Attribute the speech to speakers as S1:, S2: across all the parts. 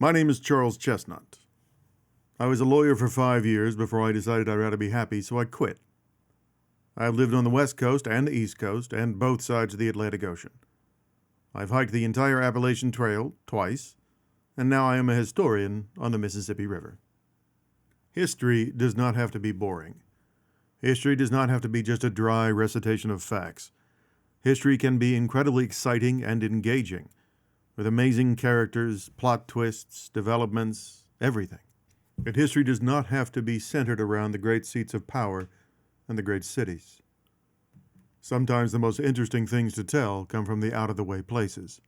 S1: My name is Charles Chesnutt. I was a lawyer for 5 years before I decided I'd rather be happy, so I quit. I've lived on the West Coast and the East Coast and both sides of the Atlantic Ocean. I've hiked the entire Appalachian Trail twice, and now I am a historian on the Mississippi River. History does not have to be boring. History does not have to be just a dry recitation of facts. History can be incredibly exciting and engaging, with amazing characters, plot twists, developments, everything. But history does not have to be centered around the great seats of power and the great cities. Sometimes the most interesting things to tell come from the out-of-the-way places.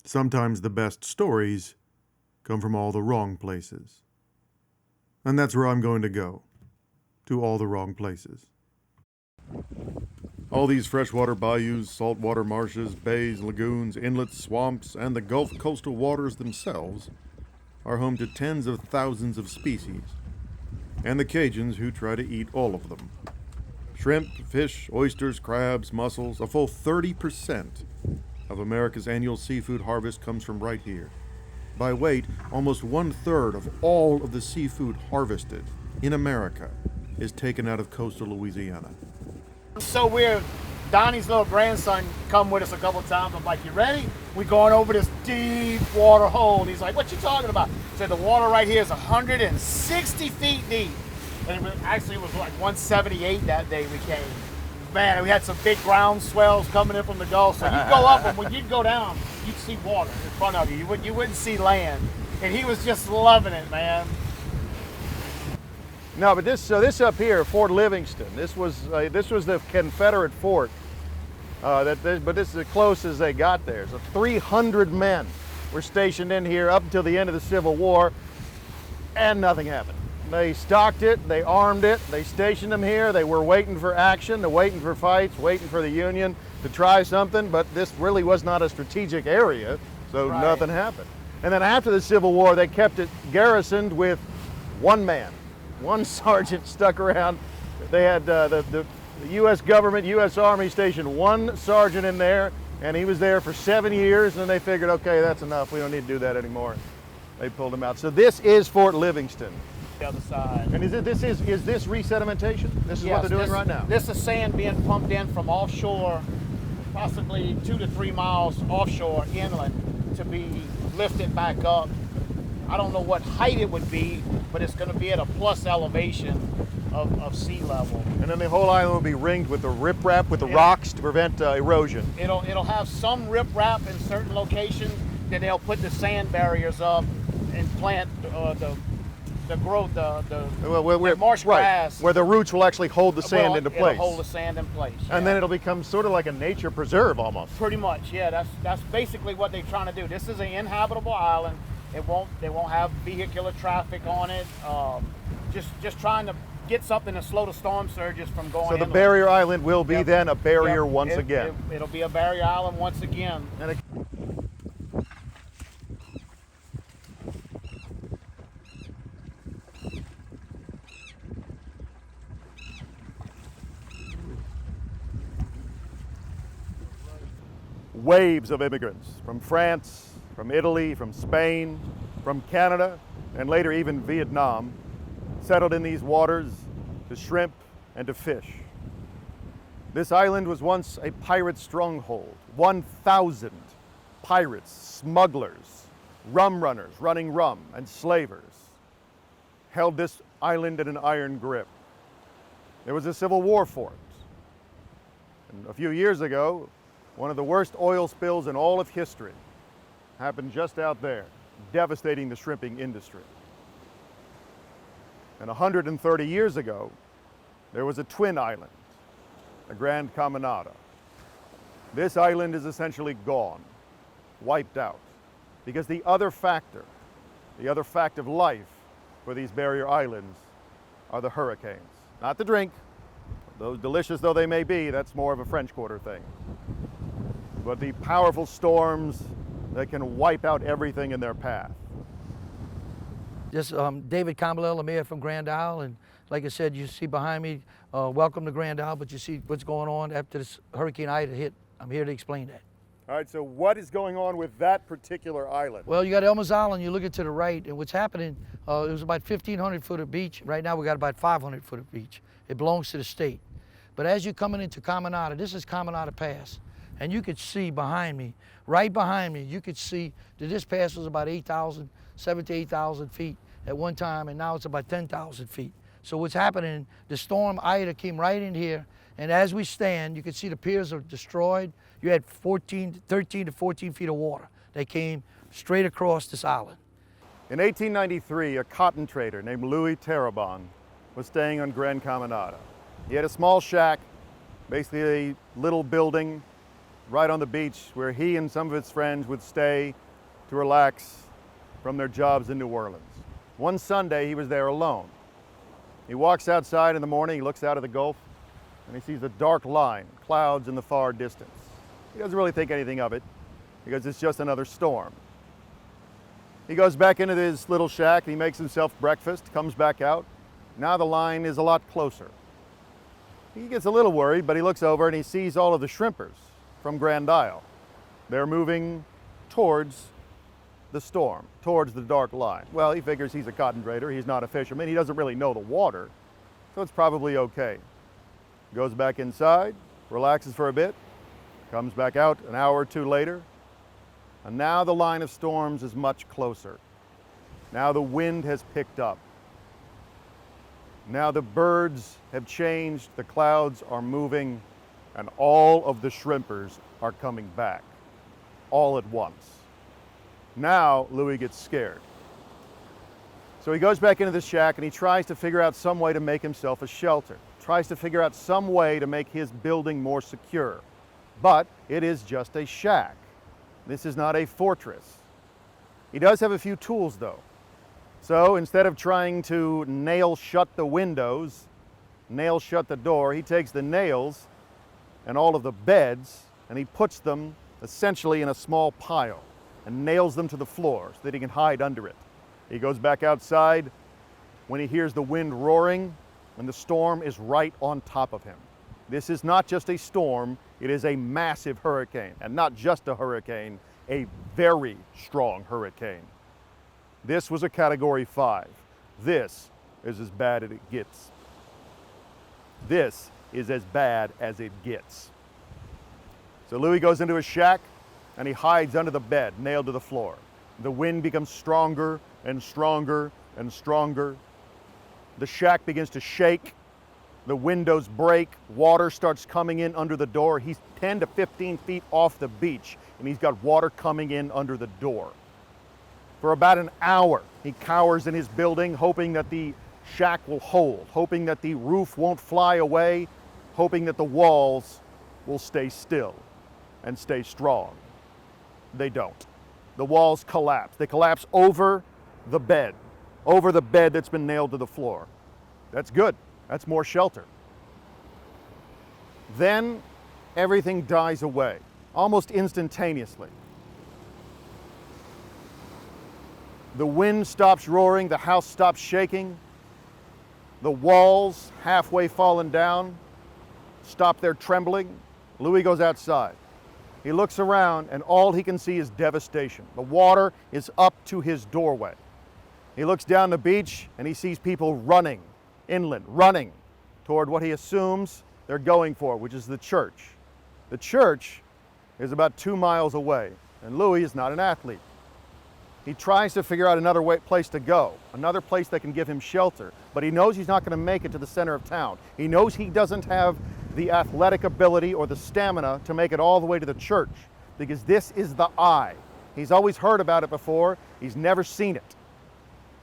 S1: Sometimes the best stories come from all the wrong places. And that's where I'm going to go, to all the wrong places. All these freshwater bayous, saltwater marshes, bays, lagoons, inlets, swamps, and the Gulf coastal waters themselves are home to tens of thousands of species, and the Cajuns who try to eat all of them. Shrimp, fish, oysters, crabs, mussels, a full 30% of America's annual seafood harvest comes from right here. By weight, almost 1/3 of all of the seafood harvested in America is taken out of coastal Louisiana.
S2: So weird. Donnie's little grandson come with us a couple of times. I'm like, you ready? We're going over this deep water hole. And he's like, what you talking about? I said, the water right here is 160 feet deep. And it was like 178 that day we came. Man, we had some big ground swells coming in from the Gulf. So you'd go up, and when you'd go down, you'd see water in front of you. You wouldn't see land. And he was just loving it, man.
S3: No, but this up here, Fort Livingston, this was the Confederate fort. But this is the closest they got there. So 300 men were stationed in here up until the end of the Civil War, and nothing happened. They stocked it, they armed it, they stationed them here. They were waiting for action, they're waiting for fights, waiting for the Union to try something. But this really was not a strategic area, so
S2: Right.
S3: Nothing happened. And then after the Civil War, they kept it garrisoned with one man. One sergeant stuck around. They had the U.S. government, U.S. Army stationed one sergeant in there, and he was there for 7 years, and then they figured, okay, that's enough. We don't need to do that anymore. They pulled him out. So this is Fort Livingston.
S2: The other side.
S3: And is this resedimentation? This is what they're doing right now?
S2: This is sand being pumped in from offshore, possibly 2 to 3 miles offshore inland, to be lifted back up. I don't know what height it would be, but it's going to be at a plus elevation of sea level.
S3: And then the whole island will be ringed with the riprap, with the rocks to prevent erosion.
S2: It'll have some riprap in certain locations. Then they'll put the sand barriers up and plant the growth, the marsh grass.
S3: Where the roots will actually hold the sand into place.
S2: It'll hold the sand in place.
S3: And then it'll become sort of like a nature preserve almost.
S2: Pretty much, yeah. That's basically what they're trying to do. This is an inhabitable island. They won't have vehicular traffic on it. Just trying to get something to slow the storm surges from going.
S3: So the barrier island will be then a barrier once again.
S2: It'll be a barrier island once again.
S3: Waves of immigrants from France, from Italy, from Spain, from Canada, and later even Vietnam, settled in these waters to shrimp and to fish. This island was once a pirate stronghold. 1,000 pirates, smugglers, rum runners running rum, and slavers held this island in an iron grip. There was a civil war for it. And a few years ago, one of the worst oil spills in all of history happened just out there, devastating the shrimping industry. And 130 years ago, there was a twin island, the Grand Caminada. This island is essentially gone, wiped out, because the other fact of life for these barrier islands are the hurricanes. Not the drink, those delicious though they may be, that's more of a French Quarter thing. But the powerful storms that can wipe out everything in their path.
S4: Just David Kambalel, I'm here from Grand Isle, and like I said, you see behind me, welcome to Grand Isle, but you see what's going on after this Hurricane Ida hit. I'm here to explain that.
S3: All right, so what is going on with that particular island?
S4: Well, you got Elmer's Island, you're looking to the right, and what's happening, it was about 1,500 foot of beach. Right now we got about 500 foot of beach. It belongs to the state. But as you're coming into Caminada, this is Caminada Pass, and you could see behind me, right behind me, you could see that this pass was about 7,000 to 8,000 feet at one time, and now it's about 10,000 feet. So what's happening, the storm Ida came right in here, and as we stand, you can see the piers are destroyed. You had 13 to 14 feet of water that came straight across this island.
S3: In 1893, a cotton trader named Louis Terrebonne was staying on Gran Caminada. He had a small shack, basically a little building right on the beach where he and some of his friends would stay to relax from their jobs in New Orleans. One Sunday, he was there alone. He walks outside in the morning, he looks out at the Gulf, and he sees a dark line, clouds in the far distance. He doesn't really think anything of it because it's just another storm. He goes back into his little shack and he makes himself breakfast, comes back out. Now the line is a lot closer. He gets a little worried, but he looks over and he sees all of the shrimpers from Grand Isle. They're moving towards the storm, towards the dark line. Well, he figures he's a cotton trader, he's not a fisherman, he doesn't really know the water, so it's probably okay. Goes back inside, relaxes for a bit, comes back out an hour or two later, and now the line of storms is much closer. Now the wind has picked up. Now the birds have changed, the clouds are moving, and all of the shrimpers are coming back, all at once. Now Louis gets scared. So he goes back into the shack and he tries to figure out some way to make himself a shelter. Tries to figure out some way to make his building more secure. But it is just a shack. This is not a fortress. He does have a few tools though. So instead of trying to nail shut the windows, nail shut the door, he takes the nails and all of the beds and he puts them essentially in a small pile and nails them to the floor so that he can hide under it. He goes back outside when he hears the wind roaring and the storm is right on top of him. This is not just a storm, it is a massive hurricane, and not just a hurricane, a very strong hurricane. This was a Category 5. This is as bad as it gets. This is as bad as it gets. So Louis goes into his shack and he hides under the bed, nailed to the floor. The wind becomes stronger and stronger and stronger. The shack begins to shake. The windows break. Water starts coming in under the door. He's 10 to 15 feet off the beach, and he's got water coming in under the door. For about an hour, he cowers in his building, hoping that the shack will hold, hoping that the roof won't fly away, hoping that the walls will stay still and stay strong. They don't. The walls collapse. They collapse over the bed that's been nailed to the floor. That's good. That's more shelter. Then everything dies away, almost instantaneously. The wind stops roaring, the house stops shaking, the walls, halfway fallen down, stop their trembling. Louis goes outside. He looks around and all he can see is devastation. The water is up to his doorway. He looks down the beach and he sees people running inland, running toward what he assumes they're going for, which is the church. The church is about 2 miles away, and Louis is not an athlete. He tries to figure out another place to go, another place that can give him shelter, but he knows he's not going to make it to the center of town. He knows he doesn't have the athletic ability or the stamina to make it all the way to the church, because this is the eye. He's always heard about it before, he's never seen it.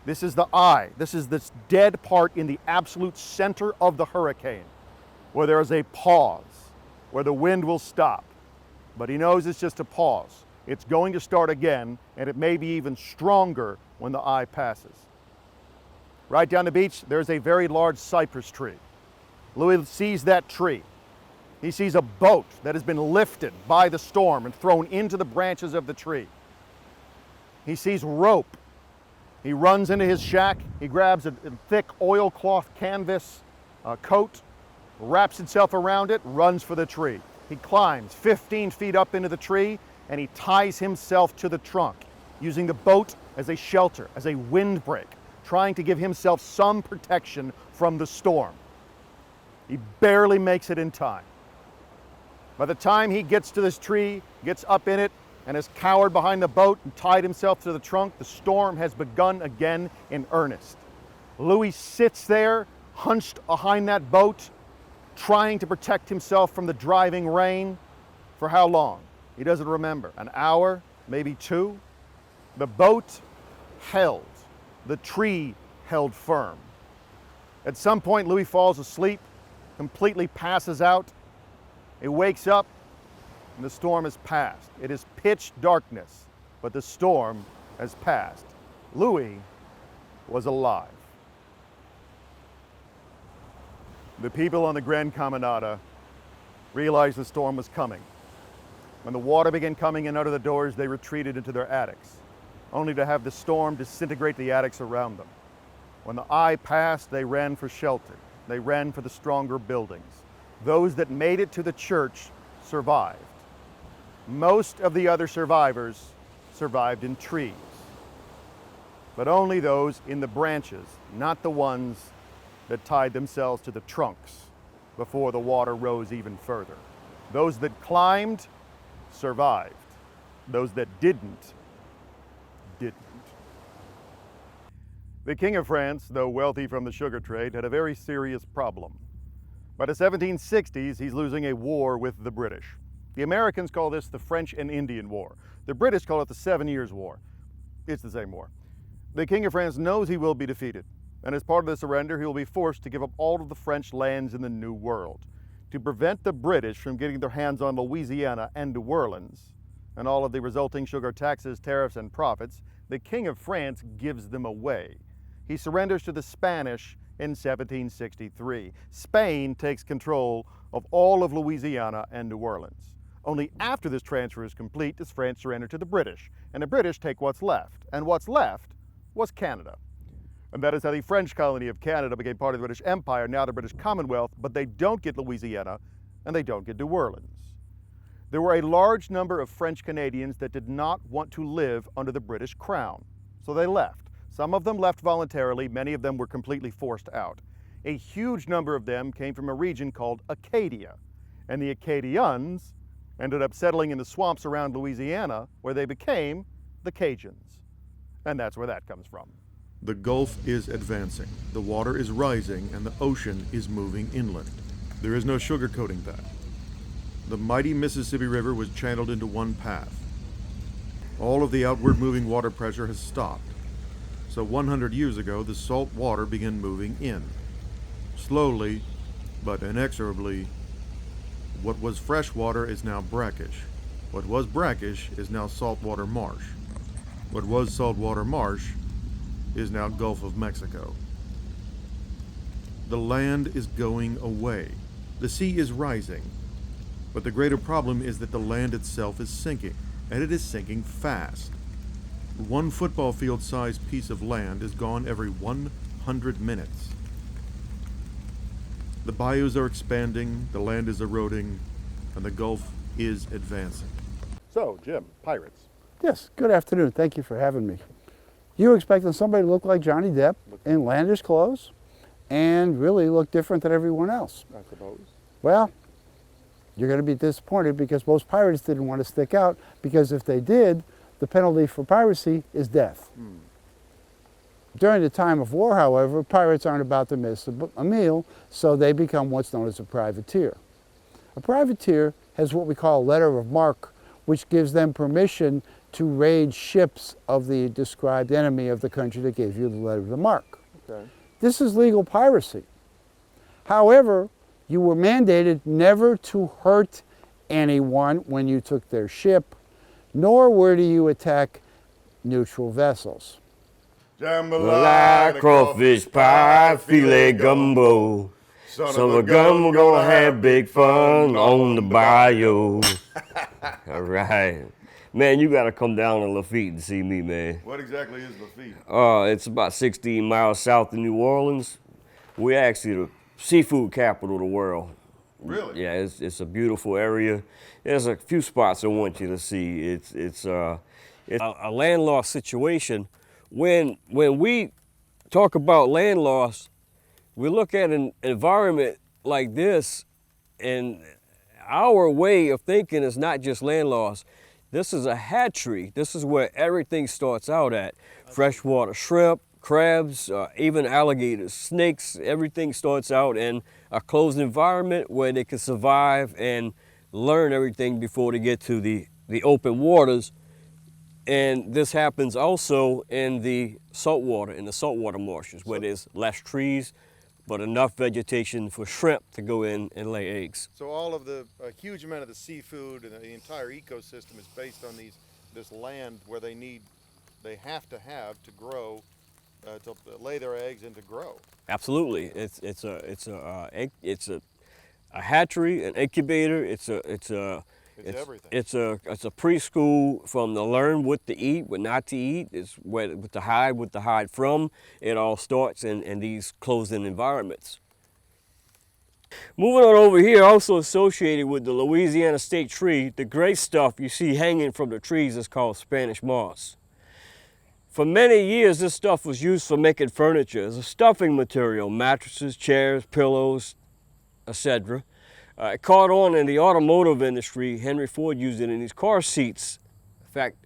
S3: This is the eye. This is this dead part in the absolute center of the hurricane, where there is a pause, where the wind will stop. But he knows it's just a pause. It's going to start again, and it may be even stronger when the eye passes. Right down the beach, there's a very large cypress tree. Louis sees that tree. He sees a boat that has been lifted by the storm and thrown into the branches of the tree. He sees rope. He runs into his shack. He grabs a thick oilcloth canvas coat, wraps himself around it, runs for the tree. He climbs 15 feet up into the tree. and he ties himself to the trunk, using the boat as a shelter, as a windbreak, trying to give himself some protection from the storm. He barely makes it in time. By the time he gets to this tree, gets up in it, and has cowered behind the boat and tied himself to the trunk, the storm has begun again in earnest. Louis sits there, hunched behind that boat, trying to protect himself from the driving rain. For how long? He doesn't remember. An hour, maybe two. The boat held. The tree held firm. At some point, Louis falls asleep, completely passes out. He wakes up, and the storm has passed. It is pitch darkness, but the storm has passed. Louis was alive. The people on the Grand Caminada realized the storm was coming. When the water began coming in under the doors, they retreated into their attics, only to have the storm disintegrate the attics around them. When the eye passed, they ran for shelter. They ran for the stronger buildings. Those that made it to the church survived. Most of the other survivors survived in trees, but only those in the branches, not the ones that tied themselves to the trunks before the water rose even further. Those that climbed survived. Those that didn't. The King of France, though wealthy from the sugar trade, had a very serious problem. By the 1760s, he's losing a war with the British. The Americans call this the French and Indian War. The British call it the 7 Years' War. It's the same war. The King of France knows he will be defeated, and as part of the surrender, he will be forced to give up all of the French lands in the New World. To prevent the British from getting their hands on Louisiana and New Orleans, and all of the resulting sugar taxes, tariffs, and profits, the King of France gives them away. He surrenders to the Spanish in 1763. Spain takes control of all of Louisiana and New Orleans. Only after this transfer is complete does France surrender to the British, and the British take what's left. And what's left was Canada. And that is how the French colony of Canada became part of the British Empire, now the British Commonwealth, but they don't get Louisiana and they don't get New Orleans. There were a large number of French Canadians that did not want to live under the British Crown, so they left. Some of them left voluntarily, many of them were completely forced out. A huge number of them came from a region called Acadia, and the Acadians ended up settling in the swamps around Louisiana, where they became the Cajuns. And that's where that comes from.
S1: The Gulf is advancing, the water is rising, and the ocean is moving inland. There is no sugarcoating that. The mighty Mississippi River was channeled into one path. All of the outward moving water pressure has stopped. So 100 years ago, the salt water began moving in. Slowly, but inexorably, what was fresh water is now brackish. What was brackish is now saltwater marsh. What was saltwater marsh is now Gulf of Mexico. The land is going away. The sea is rising. But the greater problem is that the land itself is sinking, and it is sinking fast. One football field-sized piece of land is gone every 100 minutes. The bayous are expanding, the land is eroding, and the Gulf is advancing.
S3: So, Jim, pirates.
S5: Yes, good afternoon. Thank you for having me. You were expecting somebody to look like Johnny Depp in Landers clothes and really look different than everyone else.
S3: I suppose.
S5: Well, you're going to be disappointed because most pirates didn't want to stick out, because if they did, the penalty for piracy is death. During the time of war, however, pirates aren't about to miss a meal, so they become what's known as a privateer. A privateer has what we call a letter of marque, which gives them permission to raid ships of the described enemy of the country that gave you the letter of marque.
S3: Okay.
S5: This is legal piracy. However, you were mandated never to hurt anyone when you took their ship, nor were you attack neutral vessels.
S6: Jambalaya, crawfish pie, filet gumbo. Son of a gun, we're gonna have big fun on the bayou. All right. Man, you gotta come down to Lafitte to see me, man.
S1: What exactly is Lafitte?
S6: It's about 16 miles south of New Orleans. We're actually the seafood capital of the world.
S1: Really?
S6: Yeah, it's a beautiful area. There's a few spots I want you to see. It's a land loss situation. When we talk about land loss, we look at an environment like this, and our way of thinking is not just land loss. This is a hatchery. This is where everything starts out at. Freshwater shrimp, crabs, even alligators, snakes, everything starts out in a closed environment where they can survive and learn everything before they get to the open waters. And this happens also in the saltwater marshes, where there's less trees, but enough vegetation for shrimp to go in and lay eggs.
S3: So all of a huge amount of the seafood and the entire ecosystem is based on this land where they have to grow, to lay their eggs and to grow.
S6: Absolutely, it's a hatchery, an incubator. It's
S3: everything.
S6: It's a preschool from to learn what to eat, what not to eat. It's what to hide from. It all starts in these closed-in environments. Moving on over here, also associated with the Louisiana state tree, the gray stuff you see hanging from the trees is called Spanish moss. For many years, this stuff was used for making furniture as a stuffing material, mattresses, chairs, pillows, etc. It caught on in the automotive industry. Henry Ford used it in his car seats. In fact,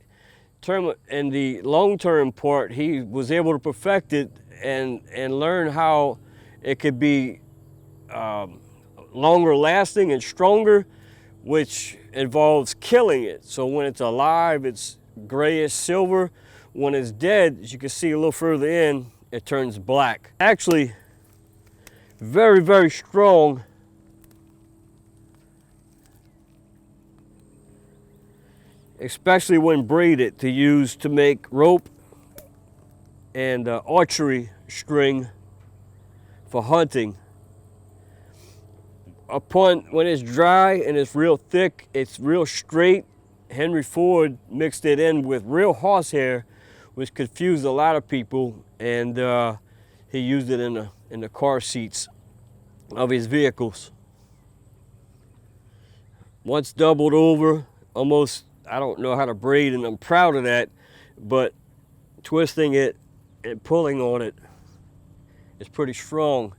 S6: in the long-term part, he was able to perfect it and learn how it could be longer lasting and stronger, which involves killing it. So when it's alive, it's grayish silver. When it's dead, as you can see a little further in, it turns black. Actually, very, very strong. Especially when braided, to use to make rope and archery string for hunting. When it's dry and it's real thick, it's real straight. Henry Ford mixed it in with real horsehair, which confused a lot of people, and he used it in the car seats of his vehicles. Once doubled over, almost, I don't know how to braid, and I'm proud of that, but twisting it and pulling on it is pretty strong.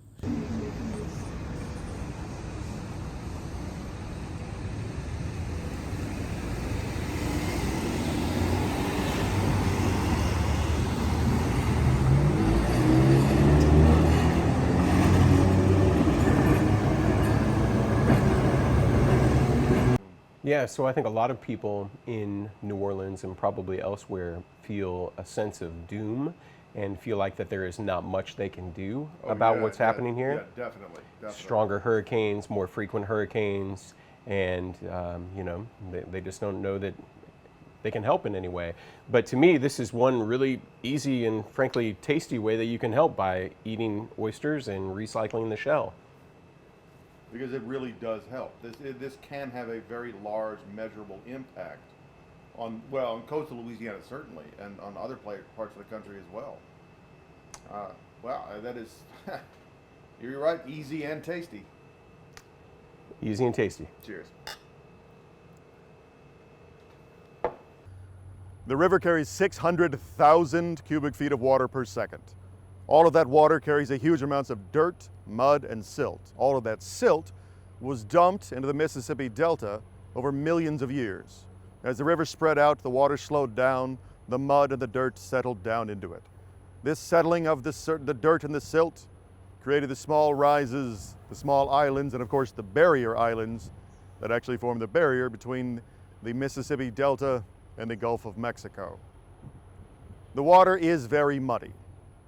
S7: Yeah, so I think a lot of people in New Orleans and probably elsewhere feel a sense of doom and feel like that there is not much they can do about what's happening here.
S3: Yeah, definitely.
S7: Stronger hurricanes, more frequent hurricanes, and they just don't know that they can help in any way. But to me, this is one really easy and frankly tasty way that you can help, by eating oysters and recycling the shell.
S3: Because it really does help. This can have a very large, measurable impact on coastal Louisiana certainly, and on other parts of the country as well. That is, you're right, easy and tasty.
S7: Easy and tasty.
S3: Cheers. The river carries 600,000 cubic feet of water per second. All of that water carries a huge amounts of dirt, mud, and silt. All of that silt was dumped into the Mississippi Delta over millions of years. As the river spread out, the water slowed down, the mud and the dirt settled down into it. This settling of the dirt and the silt created the small rises, the small islands, and of course the barrier islands that actually form the barrier between the Mississippi Delta and the Gulf of Mexico. The water is very muddy,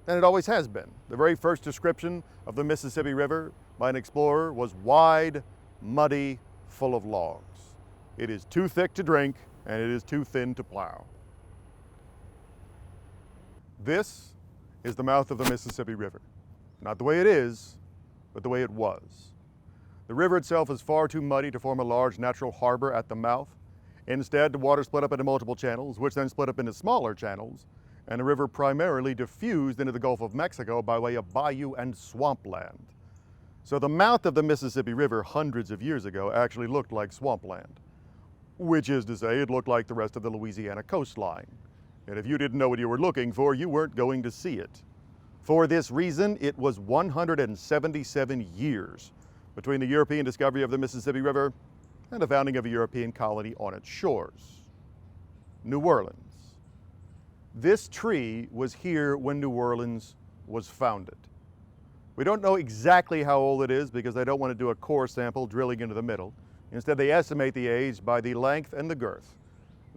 S3: and it always has been. The very first description of the Mississippi River by an explorer was wide, muddy, full of logs. It is too thick to drink, and it is too thin to plow. This is the mouth of the Mississippi River. Not the way it is, but the way it was. The river itself is far too muddy to form a large natural harbor at the mouth. Instead, the water split up into multiple channels, which then split up into smaller channels, and the river primarily diffused into the Gulf of Mexico by way of bayou and swampland. So the mouth of the Mississippi River hundreds of years ago actually looked like swampland, which is to say it looked like the rest of the Louisiana coastline. And if you didn't know what you were looking for, you weren't going to see it. For this reason, it was 177 years between the European discovery of the Mississippi River and the founding of a European colony on its shores, New Orleans. This tree was here when New Orleans was founded. We don't know exactly how old it is because they don't want to do a core sample drilling into the middle. Instead, they estimate the age by the length and the girth.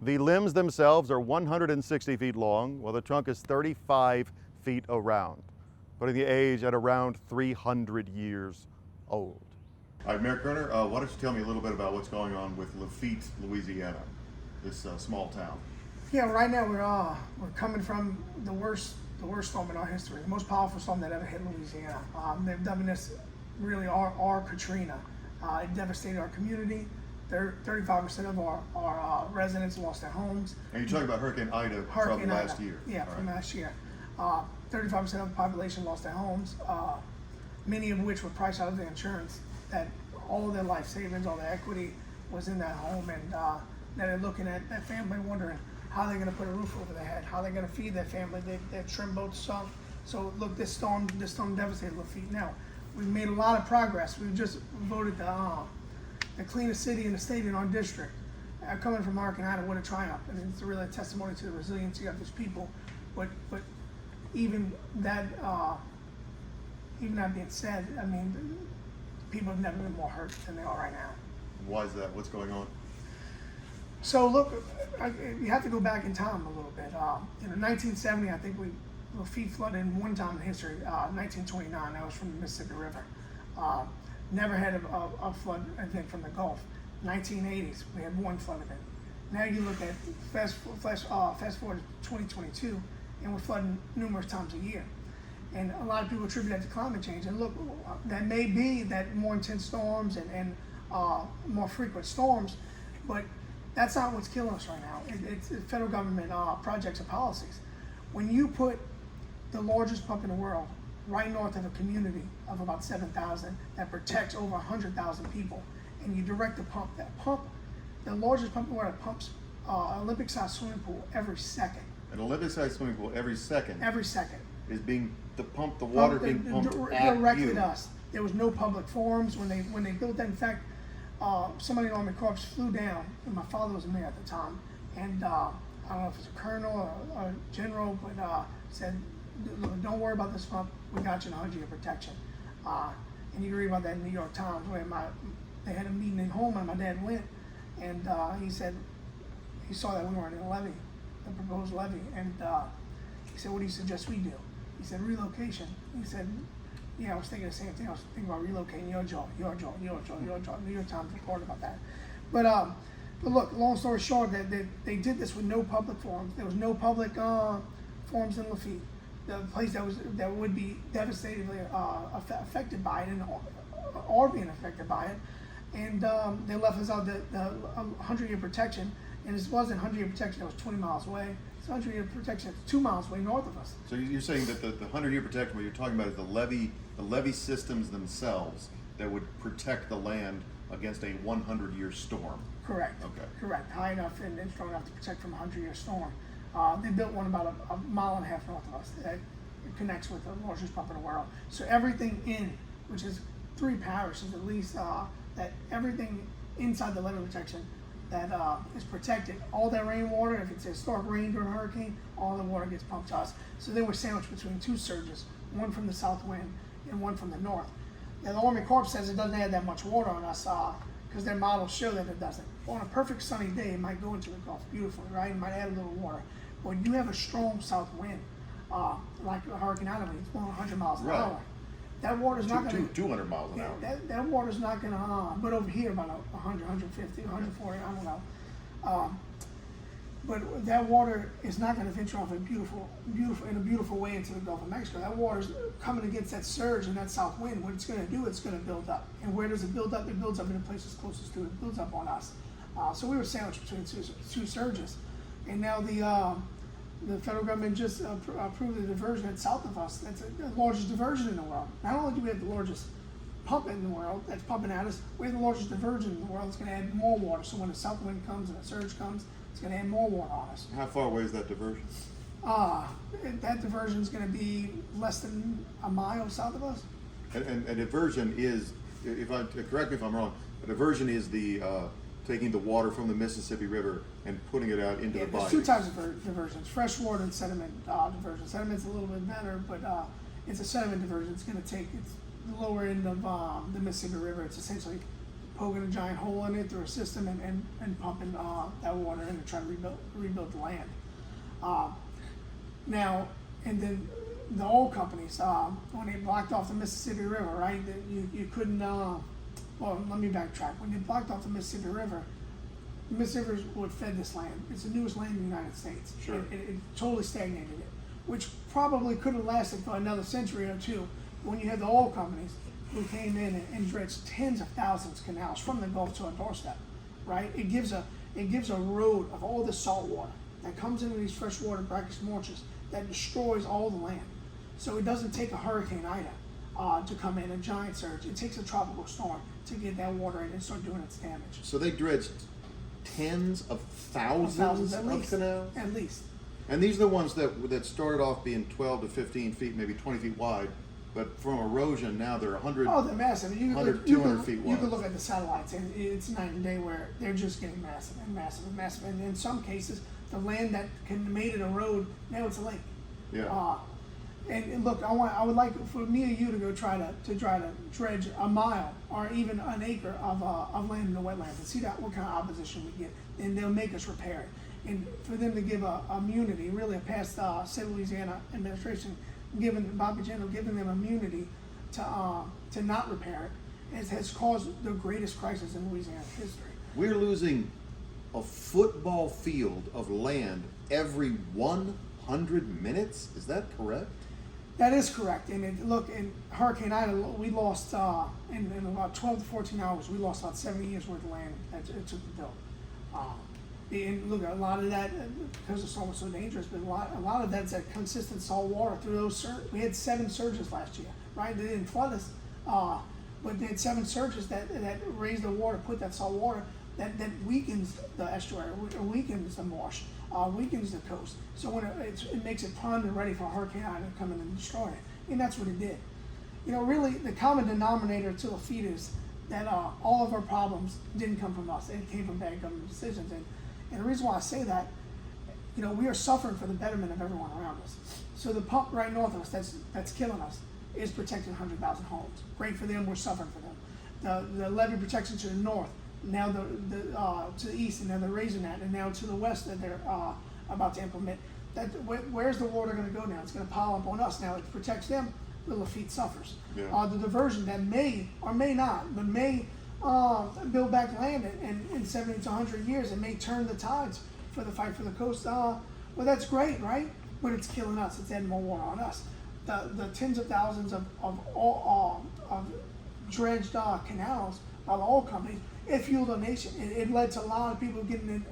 S3: The limbs themselves are 160 feet long, while the trunk is 35 feet around, putting the age at around 300 years old.
S1: All right, Mayor Kerner, why don't you tell me a little bit about what's going on with Lafitte, Louisiana, this small town?
S8: Yeah, right now we're coming from the worst storm in our history, the most powerful storm that ever hit Louisiana. They've dubbed this really our Katrina. It devastated our community. 35% of our residents lost their homes.
S1: And you're talking about Hurricane Ida from last year.
S8: Yeah, from last year. 35% of the population lost their homes, many of which were priced out of their insurance. That all of their life savings, all their equity was in that home, and now they're looking at that family wondering how they're going to put a roof over their head, how they're going to feed their family. Their trim boats sunk. So look, this storm devastated Lafitte. Now, we've made a lot of progress. We've just voted the cleanest city in the state in our district. Coming from Hurricane Ida, what a triumph. And it's really a testimony to the resiliency of these people. But even that being said, I mean, people have never been more hurt than they are right now.
S1: Why is that? What's going on?
S8: So look, you have to go back in time a little bit. In 1970, I think Lafitte flooded one time in history, 1929. That was from the Mississippi River. Never had a flood event from the Gulf. 1980s, we had one flood event. Now you look at fast forward to 2022, and we're flooding numerous times a year. And a lot of people attribute that to climate change. And look, that may be that more intense storms and more frequent storms, but that's not what's killing us right now. It's the federal government projects and policies. When you put the largest pump in the world right north of a community of about 7,000 that protects over 100,000 people, and you direct the largest pump in the world pumps Olympic-sized swimming pool every second.
S1: An Olympic-sized swimming pool every second.
S8: Every second.
S1: Is being the water being pumped
S8: directed
S1: at you.
S8: us. There was no public forums when they built that. In fact, somebody in the Army Corps flew down, and my father was a mayor at the time, and I don't know if it's a colonel or a general, but said, "Look, don't worry about this pump. We got you in 100-year protection." And you can read about that in the New York Times, where they had a meeting at home, and my dad went, and he said he saw that we weren't in a levy, the proposed levy, and he said, "What do you suggest we do?" He said, "Relocation." He said, "Yeah, I was thinking the same thing. I was thinking about relocating your jaw. New York Times reported about that." But look, long story short, they did this with no public forums. There was no public forums in Lafitte, the place that would be devastatingly affected by it and are being affected by it. And they left us out the 100-year protection, and it wasn't 100-year protection that was 20 miles away. It's 100-year protection that's 2 miles away north of us.
S1: So you're saying that the 100-year protection, what you're talking about is the levee systems themselves that would protect the land against a 100-year storm.
S8: Correct.
S1: Okay.
S8: Correct. High enough and strong enough to protect from a 100-year storm. They built one about a mile and a half north of us that connects with the largest pump in the world. So everything which is 3 parishes at least, that everything inside the levee protection that is protected. All that rainwater, if it's a historic rain during a hurricane, all the water gets pumped to us. So they were sandwiched between 2 surges, one from the south wind and one from the north. Now the Army Corps says it doesn't add that much water on us because their models show that it doesn't. On a perfect sunny day, it might go into the Gulf beautifully, right? It might add a little water. But when you have a strong south wind, like a Hurricane Ida, it's blowing 100 miles an hour. That water's not going to
S1: 200 miles an hour.
S8: That water's not going to, but over here about 100, 150, 140, I don't know. But that water is not going to venture off in a beautiful way into the Gulf of Mexico. That water's coming against that surge and that south wind. What it's going to do, it's going to build up. And where does it build up? It builds up in the places closest to it. It builds up on us. So we were sandwiched between two surges. And now the federal government just approved the diversion that's south of us. That's the largest diversion in the world. Not only do we have the largest pump in the world that's pumping at us. We have the largest diversion in the world. It's going to add more water. So when a south wind comes and a surge comes, it's going to add more water on us.
S1: How far away is that diversion?
S8: That diversion is going to be less than a mile south of us.
S1: And a diversion is, correct me if I'm wrong, a diversion is the taking the water from the Mississippi River and putting it out into the
S8: There's
S1: bayou.
S8: two types of diversions: freshwater and sediment diversion. Sediment's a little bit better, but it's a sediment diversion. It's going to take the lower end of the Mississippi River. It's essentially poking a giant hole in it through a system and pumping that water in to try to rebuild the land. Now, and then the oil companies, when they blocked off the Mississippi River, right? You couldn't. Well, let me backtrack. When they blocked off the Mississippi River, the Mississippi River would fed this land. It's the newest land in the United States.
S1: Sure.
S8: It totally stagnated it, which probably could have lasted for another century or two. When you had the oil companies who came in and dredged tens of thousands of canals from the Gulf to our doorstep, right? It gives a road of all this salt water that comes into these freshwater brackish marshes that destroys all the land. So it doesn't take a Hurricane Ida to come in, a giant surge. It takes a tropical storm to get that water in and start doing its damage.
S1: So they dredged tens of thousands
S8: at
S1: of
S8: least,
S1: canals?
S8: At least.
S1: And these are the ones that started off being 12 to 15 feet, maybe 20 feet wide, but from erosion now they're 100,
S8: Oh, they're massive.
S1: 100, 200 feet wide.
S8: You can look at the satellites, and it's night and day where they're just getting massive and massive and massive. And in some cases, the land that made it a road, now it's a lake.
S1: Yeah.
S8: And look, I would like for me or you to go try to dredge a mile or even an acre of land in the wetlands and see what kind of opposition we get, and they'll make us repair it. And for them to give a immunity, really a past state of Louisiana administration Bobby Jindal giving them immunity to not repair it has caused the greatest crisis in Louisiana history.
S1: We're losing a football field of land every 100 minutes. Is that correct?
S8: That is correct. And in Hurricane Ida, we lost in about 12 to 14 hours. We lost about 70 years worth of land that it took to build. And look, a lot of that, because the storm was so dangerous, but a lot of that's that consistent salt water through those surges. We had 7 surges last year, right? They didn't flood us, but they had 7 surges that raised the water, put that salt water, that weakens the estuary, weakens the marsh, weakens the coast. So when it makes it primed and ready for a Hurricane Ida to come in and destroy it. And that's what it did. You know, really, the common denominator to the feat is that all of our problems didn't come from us. It came from bad government decisions. And the reason why I say that, you know, we are suffering for the betterment of everyone around us. So the pump right north of us that's killing us is protecting 100,000 homes. Great for them, we're suffering for them. The levee protection to the north, now to the east, and now they're raising that, and now to the west that they're about to implement. Where's the water going to go now? It's going to pile up on us. Now it protects them, the Lafitte suffers.
S1: Yeah.
S8: The diversion that may or may not, but may build back land in 70 to 100 years and may turn the tides for the fight for the coast. Well, that's great, right? But it's killing us. It's adding more water on us. The tens of thousands of dredged canals by the oil companies, it fueled a nation. It led to a lot of people getting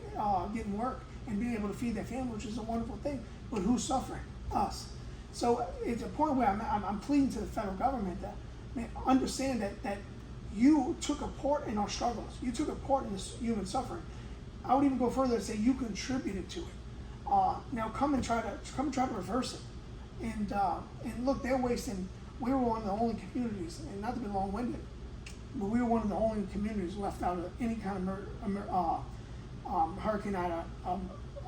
S8: work and being able to feed their family, which is a wonderful thing. But who's suffering? Us. So it's a point where I'm pleading to the federal government that, man, understand that you took a part in our struggles. You took a part in this human suffering. I would even go further and say you contributed to it. Now come and try to reverse it. And look, they're wasting. We were one of the only communities, and not to be long-winded, but we were one of the only communities left out of any kind of Hurricane Ida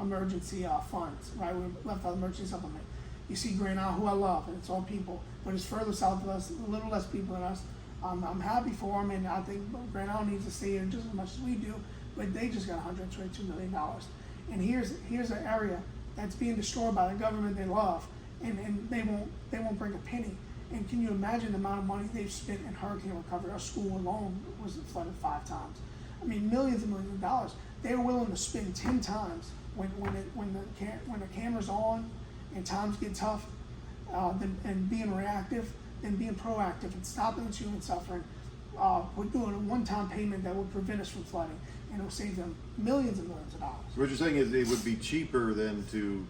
S8: emergency funds. Right, we were left out of emergency supplement. You see Grand Isle, who I love, and it's all people, but it's further south of us, a little less people than us. I'm happy for them, and I think Grand Isle needs to stay here just as much as we do, but they just got $122 million. And here's an area that's being destroyed by the government they love, and they won't bring a penny. And can you imagine the amount of money they've spent in hurricane recovery? Our school alone was flooded 5 times. I mean, millions and millions of dollars. They were willing to spend 10 times when the camera's on and times get tough, and being reactive and being proactive and stopping the human suffering. We're doing a one-time payment that would prevent us from flooding, and it will save them millions and millions of dollars.
S1: So what you're saying is it would be cheaper than to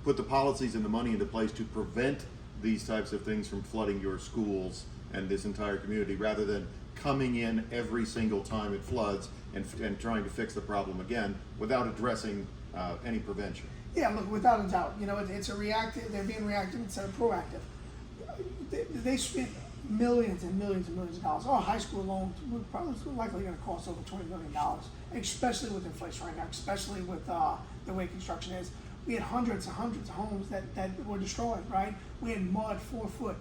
S1: put the policies and the money into place to prevent these types of things from flooding your schools and this entire community, rather than coming in every single time it floods and trying to fix the problem again without addressing any prevention.
S8: Yeah, look, without a doubt, it's a reactive. They're being reactive instead of proactive. They spent millions and millions and millions of dollars. Our high school loan was probably likely going to cost over $20 million, especially with inflation right now, especially with the way construction is. We had hundreds and hundreds of homes that were destroyed, right? We had mud 4 foot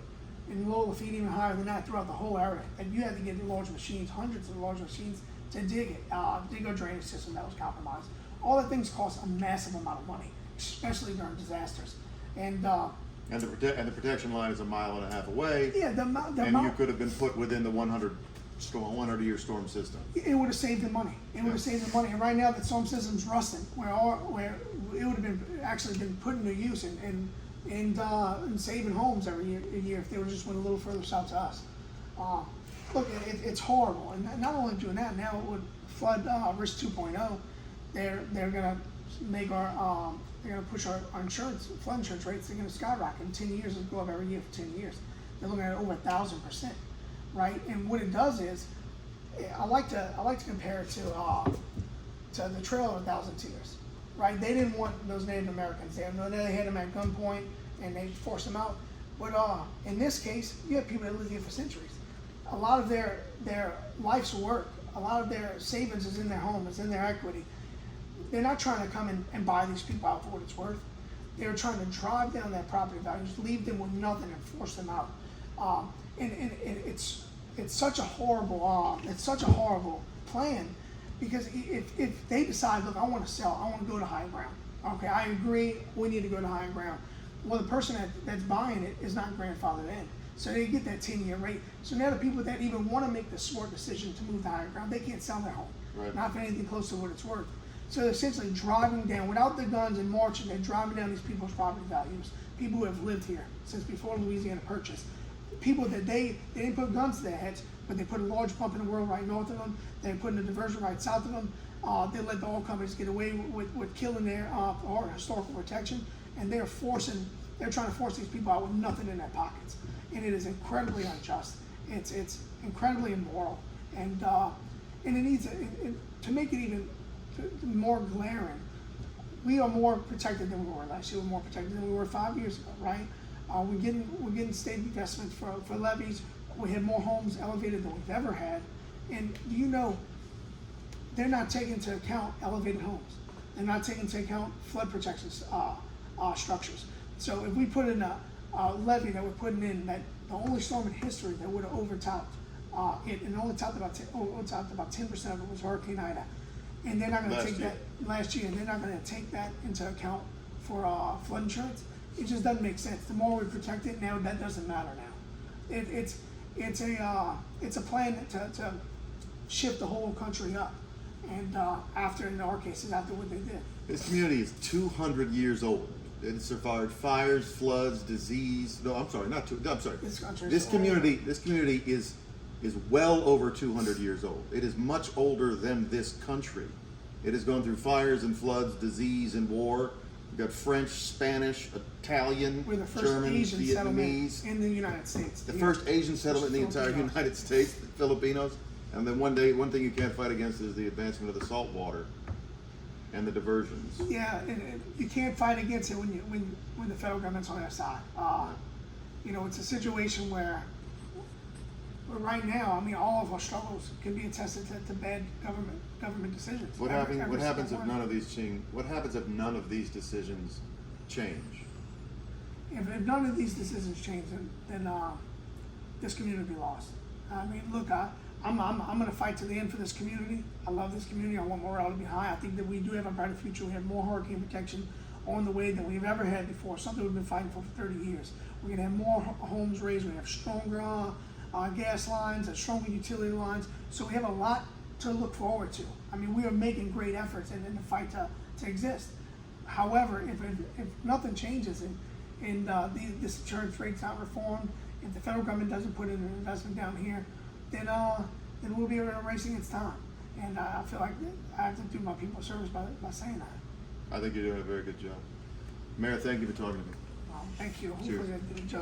S8: and lower feet even higher than that throughout the whole area. And you had to get large machines, hundreds of large machines to dig it, dig a drainage system that was compromised. All the things cost a massive amount of money, especially during disasters. And
S1: the protection line is a mile and a half away.
S8: Yeah,
S1: and you could have been put within the 100-year storm system.
S8: It would have saved the money. It would have saved the money. And right now, the storm system's rusting, where it would have been put into use and saving homes every year if they were just went a little further south to us. Look, it's horrible. And not only doing that, now with flood risk 2.0, they're gonna make they're gonna push our flood insurance rates. They're gonna skyrocket in 10 years. It'll go up every year for 10 years. They're looking at over 1,000%, right? And what it does is, I like to compare it to the Trail of 1,000 Tears, right? They didn't want those Native Americans there. They had them at gunpoint and they forced them out. But in this case, you have people that lived here for centuries. A lot of their life's work, a lot of their savings is in their home, is in their equity. They're not trying to come in and buy these people out for what it's worth. They're trying to drive down their property values, leave them with nothing, and force them out. And it's such a horrible plan, because if they decide, look, I want to sell, I want to go to higher ground. Okay, I agree, we need to go to higher ground. Well, the person that's buying it is not grandfathered in. So they get that 10-year rate. So now the people that even want to make the smart decision to move to higher ground, they can't sell their home.
S1: Right.
S8: Not for anything close to what it's worth. So they're essentially driving down, without the guns and marching, they're driving down these people's property values. People who have lived here since before Louisiana Purchase. People that they didn't put guns to their heads, but they put a large pump in the world right north of them. They put in a diversion right south of them. They let the oil companies get away with killing their or historical protection, and they're trying to force these people out with nothing in their pockets. And it is incredibly unjust. It's incredibly immoral, and it needs to make it even more glaring. We are more protected than we were last year. We're more protected than we were 5 years ago, right? We're getting state investments for levees. We have more homes elevated than we've ever had, and they're not taking into account elevated homes. They're not taking into account flood protection structures. So if we put in a levee that we're putting in, that the only storm in history that would have overtopped it, and only topped about 10% of it was Hurricane Ida, and they're not going to take that last year, and they're not going to take that into account for flood insurance. It just doesn't make sense. The more we protect it now, that doesn't matter now. It's a plan to shift the whole country up, and in our cases, after what they did.
S1: This community is 200 years old. It survived fires, floods, disease. No, I'm sorry, not two. I'm sorry. This community is well over 200 years old. It is much older than this country. It has gone through fires and floods, disease and war. We've got French, Spanish, Italian,
S8: We're the first
S1: German,
S8: Asian settlement
S1: Vietnamese.
S8: in the United States.
S1: The first Asian settlement in the entire
S8: Filipinos.
S1: United States, the Filipinos. And then one thing you can't fight against is the advancement of the salt water and the diversions.
S8: Yeah, and you can't fight against it when the federal government's on their side. It's a situation where right now, I mean, all of our struggles can be attested to bad government decisions.
S1: What happens if none of these change? What happens if none of these decisions change?
S8: If none of these decisions change, then this community will be lost. I mean, look, I'm going to fight to the end for this community. I love this community. I want morale to be high. I think that we do have a brighter future. We have more hurricane protection on the way than we've ever had before, something we've been fighting for 30 years. We're going to have more homes raised. We have stronger gas lines and stronger utility lines. So we have a lot to look forward to. I mean, we are making great efforts in the fight to exist. However, if nothing changes and this insurance rate's not reformed, if the federal government doesn't put in an investment down here, then we'll be racing its time. And I feel like I have to do my people a service by saying that.
S1: I think you're doing a very good job. Mayor, thank you for talking to me.
S8: Thank you.
S1: Cheers.
S8: Hopefully I did it justice.